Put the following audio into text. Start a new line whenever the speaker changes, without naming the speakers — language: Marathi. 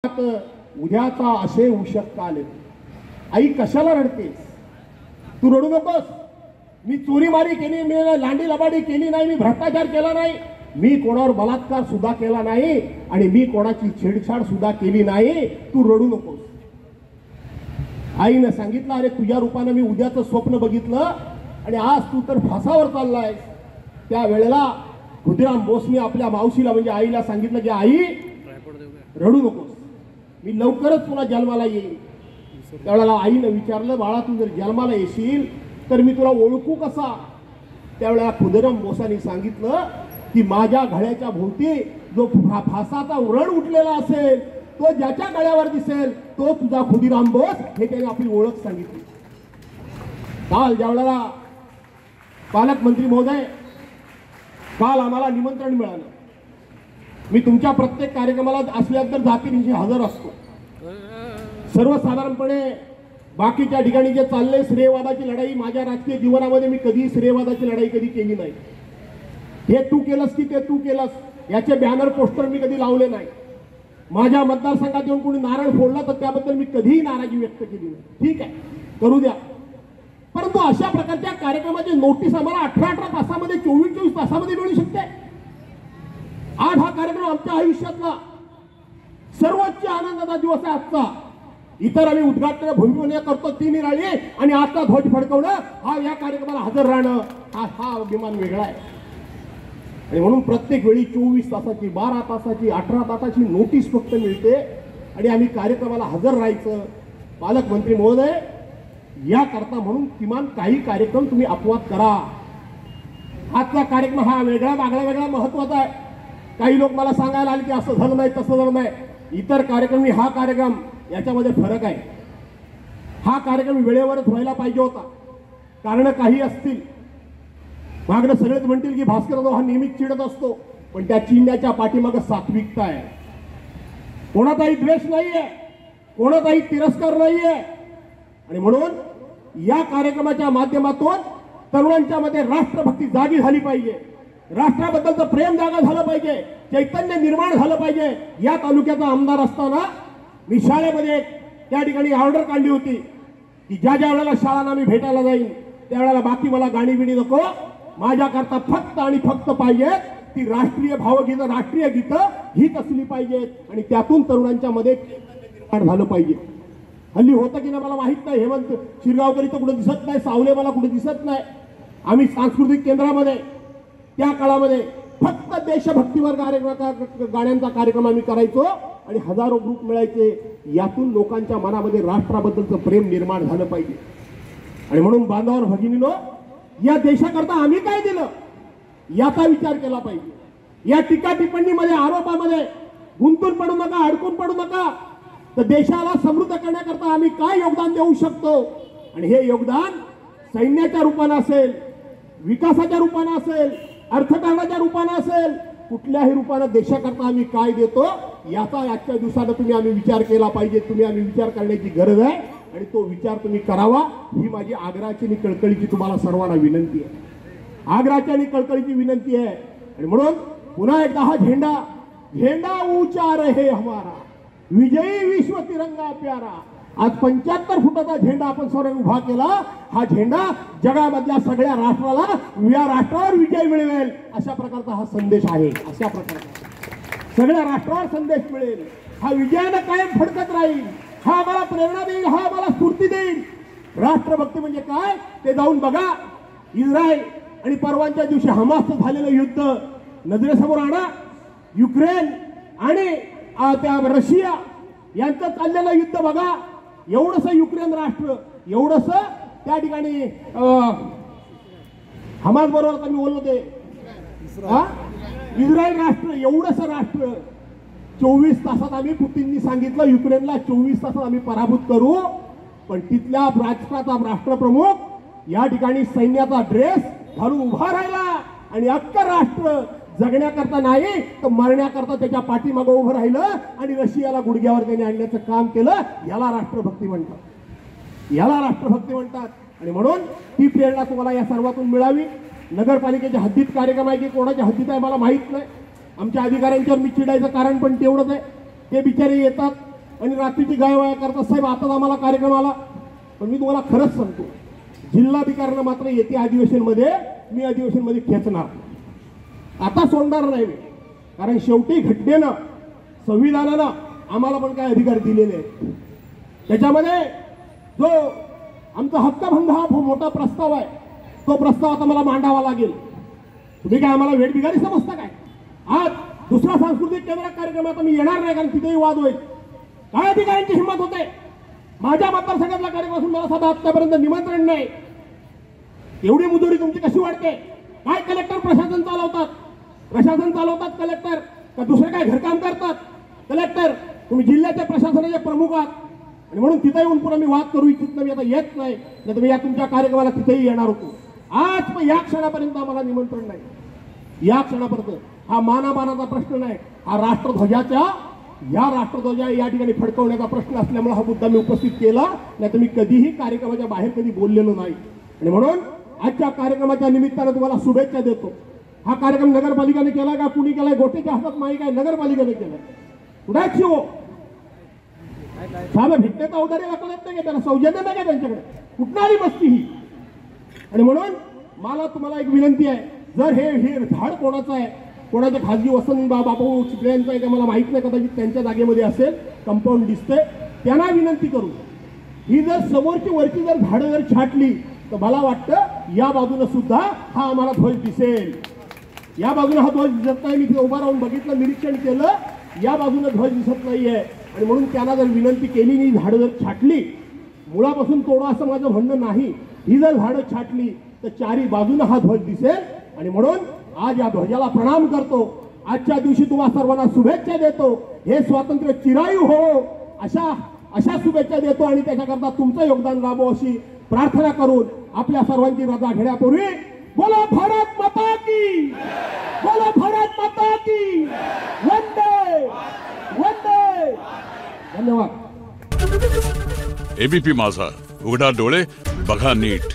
उद्याचा असे उशक काल आई कशाला रडतेस? तू रडू नकोस. मी चोरीमारी केली, मी लांडी लबाडी केली नाही, मी भ्रष्टाचार केला नाही, मी कोणावर बलात्कार सुद्धा केला नाही आणि मी कोणाची छेडछाड सुद्धा केली नाही. तू रडू नकोस. आईने सांगितलं, अरे तुझ्या रूपाने मी उद्याचं स्वप्न बघितलं आणि आज तू तर फासावर चाललाय. त्या वेळेला खुदिराम बोसने आपल्या मावशीला म्हणजे आईला सांगितलं की आई रडू नकोस, मी लवकरच तुला जन्माला येईल. त्यावेळेला आईने विचारलं, बाळा तू जर जन्माला येशील तर मी तुला ओळखू कसा? त्यावेळेला खुदिराम बोसांनी सांगितलं की माझ्या गळ्याच्या भोवती जो फासाचा उरण उठलेला असेल, तो ज्याच्या गळ्यावर दिसेल तो तुझा खुदिराम बोस. हे त्याने आपली ओळख सांगितली. काल ज्यावेळेला पालकमंत्री महोदय, काल आम्हाला निमंत्रण मिळालं. मी तुमच्या प्रत्येक कार्यक्रमाला असल्यानंतर जातीनिशी हजर असतो. सर्वसाधारणपणे बाकीच्या ठिकाणी जे चालले श्रेयवादाची लढाई, माझ्या राजकीय जीवनामध्ये मी कधी श्रेयवादाची लढाई कधी केली नाही. हे तू केलंस की ते तू केलंस याचे बॅनर पोस्टर मी कधी लावले नाही. माझ्या मतदारसंघात येऊन कोणी नारळ फोडला तर त्याबद्दल मी कधीही नाराजी व्यक्त केली नाही. ठीक आहे, करू द्या. परंतु अशा प्रकारच्या कार्यक्रमाची नोटीस आम्हाला 18 तासामध्ये 24 तासामध्ये मिळू शकते. आज हा कार्यक्रम आमच्या आयुष्यातला सर्वोच्च आनंदाचा दिवस आहे आजचा. इतर आम्ही उद्घाटन भूमिपूजन करतो ती निराळी आणि आता ध्वज फडकवणं, हा या कार्यक्रमाला हजर राहणं हा अभिमान वेगळा आहे. आणि म्हणून प्रत्येक वेळी 24 तासाची, 12 तासाची, 18 तासाची नोटीस फक्त मिळते आणि आम्ही कार्यक्रमाला हजर राहायचं. पालकमंत्री महोदय, याकरता म्हणून किमान काही कार्यक्रम तुम्ही अपवाद करा. आजचा कार्यक्रम हा वेगळा महत्वाचा आहे. काही लोक मला सांगायला आले की असं झालं नाही, तसं झालं नाही. इतर कार्यक्रम हा कार्यक्रम याच्यामध्ये फरक आहे. हा कार्यक्रम वेळेवरच व्हायला पाहिजे होता. कारण काही असतील, मागणं सगळेच म्हणतील की भास्करराव हा नेहमीच चिडत असतो, पण त्या चिडण्याच्या पाठीमागं सात्विकता आहे. कोणाचाही द्वेष नाहीये, कोणाचाही तिरस्कार नाहीये. आणि म्हणून या कार्यक्रमाच्या माध्यमातून तरुणांच्या मध्ये राष्ट्रभक्ती जागी झाली पाहिजे, राष्ट्राबद्दलचं प्रेम जागा झालं पाहिजे, चैतन्य निर्माण झालं पाहिजे. या तालुक्याचा आमदार असताना मी शाळेमध्ये त्या ठिकाणी ऑर्डर काढली होती की ज्या ज्या वेळेला शाळांना मी भेटायला जाईन त्यावेळेला बाकी मला गाणी बिणी नको, माझ्याकरता फक्त आणि फक्त पाहिजे ती राष्ट्रीय भावगीतं, राष्ट्रीय गीतं हीच असली पाहिजेत आणि त्यातून तरुणांच्या मध्ये निर्माण झालं पाहिजे. हल्ली होतं की ना मला माहित नाही, हेमंत शिरगावकर इथं कुठे दिसत नाही, सावले मला कुठे दिसत नाही. आम्ही सांस्कृतिक केंद्रामध्ये त्या काळामध्ये फक्त देशभक्तीवर गाण्यांचा कार्यक्रम आम्ही करायचो आणि हजारो ग्रुप मिळायचे. यातून लोकांच्या मनामध्ये राष्ट्राबद्दलचं प्रेम निर्माण झालं पाहिजे. आणि म्हणून बांधवांनो भगिनीनो, या देशाकरता आम्ही काय दिलं याचा विचार केला पाहिजे. या टीका टिप्पणीमध्ये, आरोपामध्ये गुंतून पडू नका, अडकून पडू नका. तर देशाला समृद्ध करण्याकरता आम्ही काय योगदान देऊ शकतो आणि हे योगदान सैन्याच्या रूपानं असेल, विकासाच्या रूपानं असेल, अर्थकारणाच्या रूपानं असेल, कुठल्याही रूपानं देशाकरता आम्ही काय देतो याचा आजच्या दिवसानं आम्ही विचार केला पाहिजे. आम्ही विचार करण्याची गरज आहे आणि तो विचार तुम्ही करावा, ही माझी आग्रहाची आणि कळकळीची तुम्हाला सर्वांना विनंती आहे. आग्रहाची आणि कळकळीची विनंती आहे. आणि म्हणून पुन्हा एकदा हा झेंडा ऊंचा रहे हमारा, विजयी विश्व तिरंगा प्यारा. आज 75 फुटाचा झेंडा आपण सर्वांनी उभा केला. हा झेंडा जगामधल्या सगळ्या राष्ट्राला, या राष्ट्रावर विजय मिळवेल अशा प्रकारचा हा संदेश आहे. अशा प्रकारचा सगळ्या राष्ट्रावर संदेश मिळेल. हा विजयानं कायम फडकत राहील. हा आम्हाला प्रेरणा देईल, हा आम्हाला स्फूर्ती देईल. राष्ट्रभक्ती म्हणजे काय ते जाऊन बघा. इस्रायल आणि परवाच्या दिवशी हमासचं झालेलं युद्ध नजरेसमोर आणा. युक्रेन आणि त्या रशिया यांचं चाललेलं युद्ध बघा. एवढंसं युक्रेन राष्ट्र, एवढंसं त्या ठिकाणी हमास बरोबर मी बोललो ते इस्रायल राष्ट्र, एवढंसं राष्ट्र 24 तासात आम्ही, पुतीननी सांगितलं युक्रेनला 24 तासात आम्ही पराभूत करू. पण तिथल्या राष्ट्राचा राष्ट्रप्रमुख या ठिकाणी सैन्याचा ड्रेस घालून उभा राहिला आणि अख्खं राष्ट्र जगण्याकरता नाही तर मरण्याकरता त्याच्या पाठीमागं उभं राहिलं आणि रशियाला गुडघ्यावर त्याने आणण्याचं काम केलं. याला राष्ट्रभक्ती म्हणतात, याला राष्ट्रभक्ती म्हणतात. आणि म्हणून ती प्रेरणा तुम्हाला या सर्वातून मिळावी. नगरपालिकेच्या हद्दीत कार्यक्रम आहे की कोणाच्या हद्दीत आहे मला माहित नाही. आमच्या अधिकाऱ्यांच्यावर मी चिडायचं कारण पण तेवढंच आहे. ते बिचारे येतात, आणि रात्रीची गायवाया करतात. साहेब आता आम्हाला कार्यक्रम आला, पण मी तुम्हाला खरंच सांगतो, जिल्हाधिकाऱ्यांना मात्र येते अधिवेशनमध्ये मी अधिवेशनमध्ये खेचणार, आता सोडणार नाही मी. कारण शेवटी घटनेनं संविधानानं आम्हाला पण काय अधिकार दिलेले आहेत. त्याच्यामध्ये जो आमचा हक्कभंग हा मोठा प्रस्ताव आहे, तो प्रस्ताव आता मला मांडावा लागेल. तुम्ही काय आम्हाला वेठबिगारी समजता काय? आज दुसरा सांस्कृतिक केंद्र कार्यक्रमात मी येणार नाही, कारण तिथेही वाद होईल. काय अधिकाऱ्यांची हिंमत होते? माझ्या मतदारसंघातला कार्यक्रम असून मला साधा आतापर्यंत निमंत्रण नाही. एवढी मुजोरी तुमची कशी वाढते? काय कलेक्टर प्रशासन चालवतात कलेक्टर, का दुसरे काय घरकाम करतात कलेक्टर? तुम्ही जिल्ह्याच्या प्रशासनाचे प्रमुख आहात, आणि म्हणून तिथे येऊन पुन्हा मी वाद करू इच्छित नाही. मी आता येत नाही, नाही तर मी या तुमच्या कार्यक्रमाला तिथेही येणार होतो. आज पण या क्षणापर्यंत आम्हाला निमंत्रण नाही. या क्षणापर्यंत हा मानामानाचा प्रश्न नाही, हा राष्ट्रध्वजाच्या या ठिकाणी फडकवण्याचा प्रश्न असल्यामुळे हा मुद्दा मी उपस्थित केला. नाही तर मी कधीही कार्यक्रमाच्या बाहेर कधी बोललेलो नाही. आणि म्हणून आजच्या कार्यक्रमाच्या निमित्तानं तुम्हाला शुभेच्छा देतो. हा कार्यक्रम नगरपालिकेने केला का कुणी केलाय? गोटेच्या हातात नाही, काय नगरपालिकेने केलाय? कुणाची हो साधं भिकण्याचा अवधारी दाखवत नाही का? त्याला सौजन्य नाही का त्यांच्याकडे? कुठं आली मस्ती ही? आणि म्हणून मला तुम्हाला एक विनंती आहे, जर हे झाड कोणाचं आहे, कोणाच्या खाजगी वसंत बापू चिखल्यांचं आहे का मला माहित नाही, कदाचित त्यांच्या जागेमध्ये असेल, कंपाऊंड दिसते, त्यांना विनंती करू, ही जर समोरची वरची जर झाडं जर छाटली तर मला वाटतं या बाजूने सुद्धा हा आम्हाला ध्वज दिसेल. या बाजूने हा ध्वज दिसत नाही. मी तिथे उभा राहून बघितलं, निरीक्षण केलं, या बाजूने ध्वज दिसत नाहीये. आणि म्हणून त्यांना जर विनंती केली, ही झाडं जर छाटली, मुळापासून तोडा असं माझं म्हणणं नाही, ही जर झाडं छाटली तर चारी बाजूने हा ध्वज दिसेल. आणि म्हणून आज या ध्वजाला प्रणाम करतो. आजच्या दिवशी तुम्हाला सर्वांना शुभेच्छा देतो. हे स्वातंत्र्य चिरायू हो अशा शुभेच्छा देतो, आणि त्याच्याकरता तुमचं योगदान लाभो अशी प्रार्थना करून आपल्या सर्वांची रजा घेण्यापूर्वी बोलो भारत माता की, बोलो भारत माता की, वंदे वंदे. धन्यवाद.
एबीपी माझा, उघडा डोळे बघा नीट.